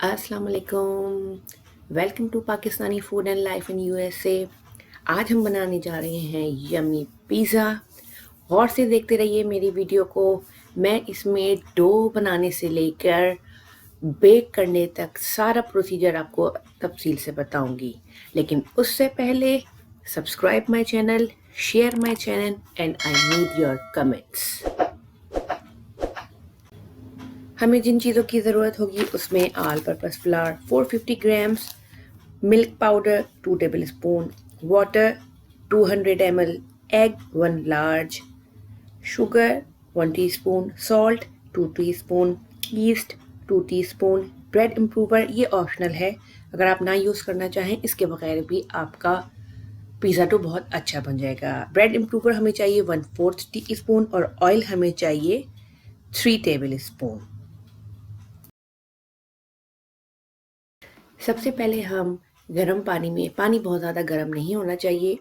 अस्सलाम वालेकुम। Welcome to Pakistani food and life in USA. आज हम बनाने जा रहे हैं यमी पिज़्ज़ा। गौर से देखते रहिए मेरी वीडियो को। मैं इसमें डो बनाने से लेकर बेक करने तक सारा प्रोसीजर आपको तफसील से बताऊंगी, लेकिन उससे पहले subscribe my channel, share my channel and I need your comments. हमें जिन चीज़ों की ज़रूरत होगी उसमें all purpose flower 450 grams, milk powder 2 table spoon, water 200 ml, egg 1 large, sugar 1 teaspoon, salt 2 teaspoon, east 2 teaspoon, bread improver ये optional है, अगर आप ना यूज़ करना चाहें इसके बगैर भी आपका पिज़्ज़ा तो बहुत अच्छा बन जाएगा। ब्रेड इम्प्रूवर हमें चाहिए 1/4 टीस्पून और ऑयल हमें चाहिए 3 टेबल स्पून। सबसे पहले हम गर्म पानी में, पानी बहुत ज़्यादा गर्म नहीं होना चाहिए,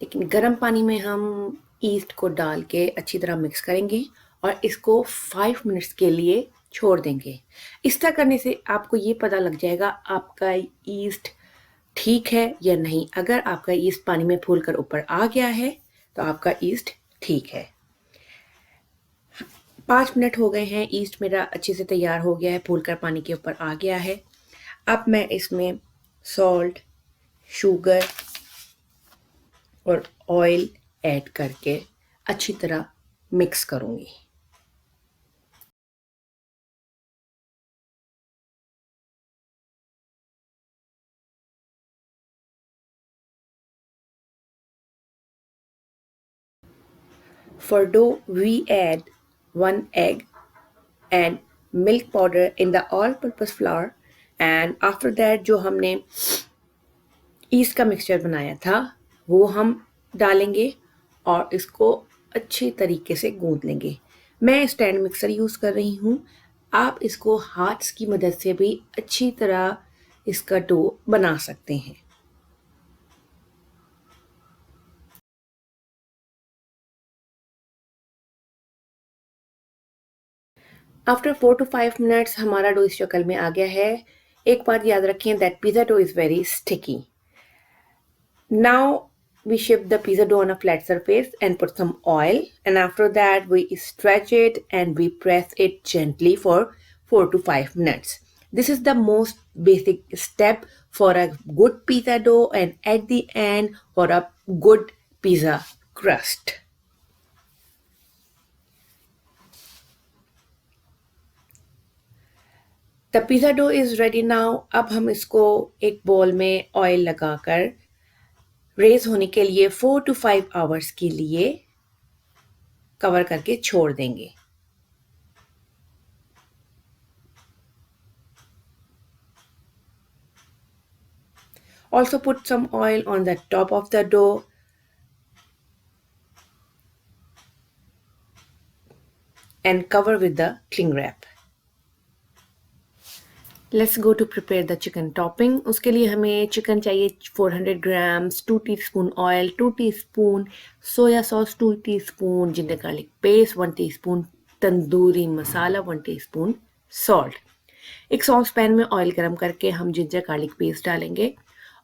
लेकिन गर्म पानी में हम ईस्ट को डाल के अच्छी तरह मिक्स करेंगे और इसको 5 मिनट्स के लिए छोड़ देंगे। इस तरह करने से आपको ये पता लग जाएगा आपका ईस्ट ठीक है या नहीं। अगर आपका ईस्ट पानी में फूल कर ऊपर आ गया है तो आपका ईस्ट ठीक है। 5 मिनट हो गए हैं, ईस्ट मेरा अच्छे से तैयार हो गया है, फूल कर पानी के ऊपर आ गया है। अब मैं इसमें सॉल्ट, शुगर और ऑयल ऐड करके अच्छी तरह मिक्स करूंगी। For dough, we add 1 egg and milk powder in the all-purpose flour, and after that जो हमने ईस्ट का मिक्सचर बनाया था वो हम डालेंगे और इसको अच्छी तरीके से गूंद लेंगे। मैं स्टैंड मिक्सर यूज़ कर रही हूँ, आप इसको हाथ्स की मदद से भी अच्छी तरह इसका डो बना सकते हैं। आफ्टर 4 to 5 मिनट्स हमारा डो इस शक्ल में आ गया है। एक बात याद रखें that pizza dough is very sticky. Now we shift the pizza dough on a flat surface and put some oil, and after that we stretch it and we press it gently for 4 to 5 minutes. This is the most basic step for a good pizza dough and at the end for a good pizza crust. The pizza dough is ready now. अब हम इसको एक बोल में oil लगाकर raise होने के लिए 4 to 5 आवर्स के लिए कवर करके छोड़ देंगे। Also put some oil on the top of the dough and cover with the cling wrap. Let's go to prepare the chicken topping. उसके लिए हमें चिकन चाहिए 400 grams, 2 teaspoon oil, 2 teaspoon soya sauce, 2 teaspoon ginger garlic paste, 1 teaspoon tandoori masala, 1 teaspoon salt. एक sauce pan में oil गरम करके हम ginger garlic paste डालेंगे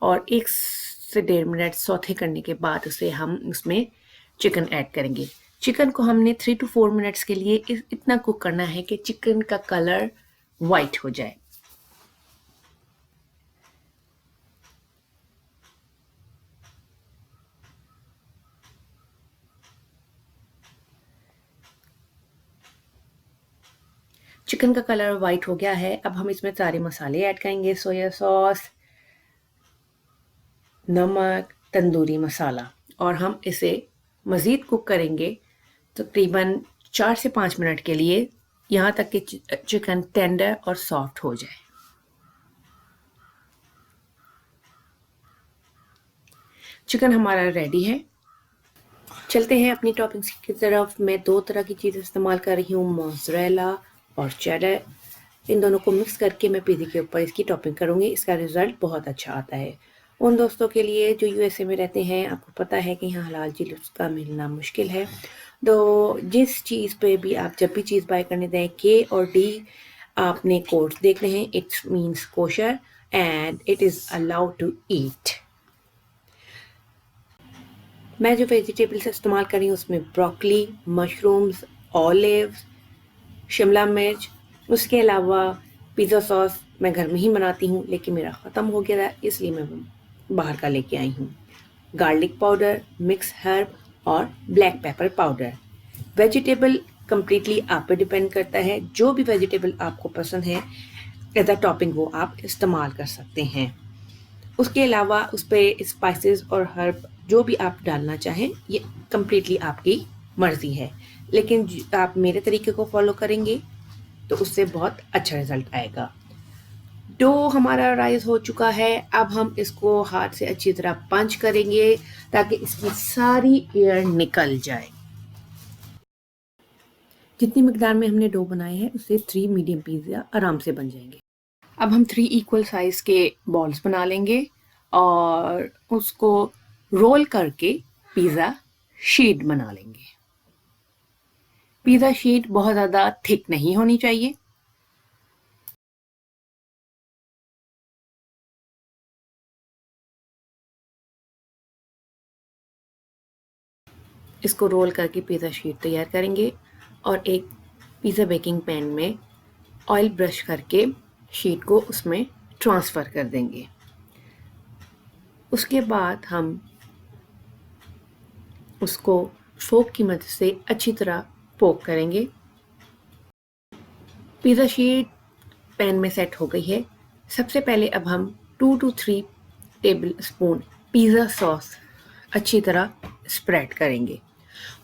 और 1 से 1.5 मिनट सौथे करने के बाद उसे हम उसमें चिकन ऐड करेंगे। चिकन को हमने 3 to 4 मिनट्स के लिए इतना कुक करना है कि चिकन का कलर वाइट हो जाए। चिकन का कलर वाइट हो गया है। अब हम इसमें सारे मसाले ऐड करेंगे, सोया सॉस, नमक, तंदूरी मसाला, और हम इसे मज़ीद कुक करेंगे तकरीबन 4 से 5 मिनट के लिए, यहाँ तक कि चिकन टेंडर और सॉफ्ट हो जाए। चिकन हमारा रेडी है। चलते हैं अपनी टॉपिंग्स की तरफ। मैं 2 तरह की चीज़ इस्तेमाल कर रही हूँ, मोज़रेला और चेडर। इन दोनों को मिक्स करके मैं पिज़्ज़ा के ऊपर इसकी टॉपिंग करूँगी। इसका रिज़ल्ट बहुत अच्छा आता है। उन दोस्तों के लिए जो यूएसए में रहते हैं, आपको पता है कि यहाँ हलाल चीज़ का मिलना मुश्किल है, तो जिस चीज़ पे भी आप जब भी चीज़ बाय करने दें, के और डी आपने कोट्स देखने हैं, it means kosher and it is allowed to eat. मैं जो वेजिटेबल्स इस्तेमाल कर रही हूँ उसमें ब्रोकली, मशरूम्स, ऑलिव्स, शिमला मिर्च, उसके अलावा पिज़्ज़ा सॉस मैं घर में ही बनाती हूँ लेकिन मेरा ख़त्म हो गया था इसलिए मैं बाहर का लेके आई हूँ। गार्लिक पाउडर, मिक्स हर्ब और black pepper powder. Vegetable completely आप पे डिपेंड करता है, जो भी वेजिटेबल आपको पसंद है एज अ टॉपिंग वो आप इस्तेमाल कर सकते हैं। उसके अलावा उस पर स्पाइसेस और हर्ब जो भी आप डालना चाहें ये कम्प्लीटली आपकी मर्ज़ी है, लेकिन आप मेरे तरीके को फॉलो करेंगे तो उससे बहुत अच्छा रिजल्ट आएगा। डो हमारा राइस हो चुका है, अब हम इसको हाथ से अच्छी तरह पंच करेंगे ताकि इसकी सारी एयर निकल जाए। जितनी मिकदार में हमने डो बनाए हैं उससे 3 मीडियम पिज़्ज़ा आराम से बन जाएंगे। अब हम 3 इक्वल साइज़ के बॉल्स बना लेंगे और उसको रोल करके पिज़्ज़ा शीट बना लेंगे। पिज़्ज़ा शीट बहुत ज़्यादा थिक नहीं होनी चाहिए। इसको रोल करके पिज़्ज़ा शीट तैयार करेंगे और एक पिज़्ज़ा बेकिंग पैन में ऑयल ब्रश करके शीट को उसमें ट्रांसफ़र कर देंगे। उसके बाद हम उसको फोक की मदद से अच्छी तरह पोक करेंगे। पिज़्ज़ा शीट पैन में सेट हो गई है। सबसे पहले अब हम 2 to 3 table spoon pizza sauce अच्छी तरह स्प्रेड करेंगे।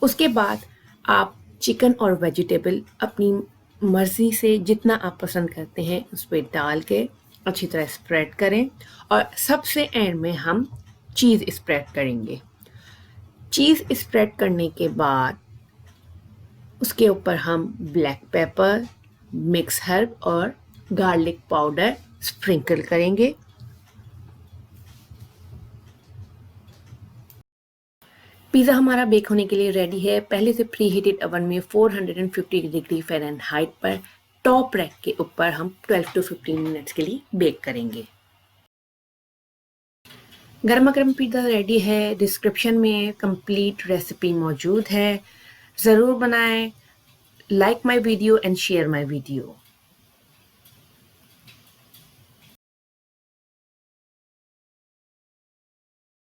उसके बाद आप चिकन और वेजिटेबल अपनी मर्ज़ी से जितना आप पसंद करते हैं उस पर डाल के अच्छी तरह स्प्रेड करें और सबसे एंड में हम चीज़ स्प्रेड करेंगे। चीज़ स्प्रेड करने के बाद उसके ऊपर हम ब्लैक पेपर, मिक्स हर्ब और गार्लिक पाउडर स्प्रिंकल करेंगे। पिज़्ज़ा हमारा बेक होने के लिए रेडी है। पहले से प्री हीटेड ओवन में 450 डिग्री फ़ारेनहाइट पर टॉप रैक के ऊपर हम 12 to 15 मिनट्स के लिए बेक करेंगे। गर्मा गर्म पिज़्ज़ा रेडी है। डिस्क्रिप्शन में कंप्लीट रेसिपी मौजूद है, ज़रूर बनाएं। Like my video and share my video.